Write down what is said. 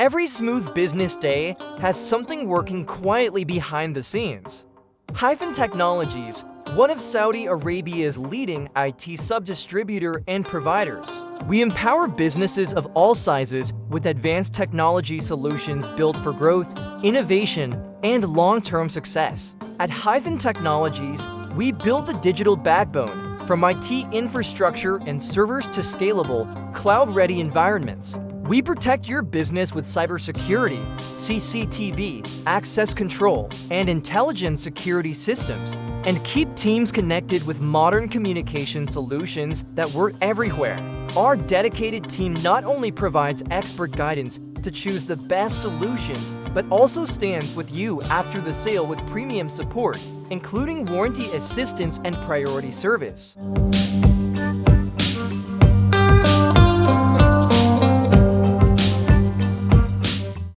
Every smooth business day has something working quietly behind the scenes. Hyphen Technologies, one of Saudi Arabia's leading IT sub-distributor and providers. We empower businesses of all sizes with advanced technology solutions built for growth, innovation, and long-term success. At Hyphen Technologies, we build the digital backbone from IT infrastructure and servers to scalable, cloud-ready environments. We protect your business with cybersecurity, CCTV, access control, and intelligent security systems, and keep teams connected with modern communication solutions that work everywhere. Our dedicated team not only provides expert guidance to choose the best solutions, but also stands with you after the sale with premium support, including warranty assistance and priority service.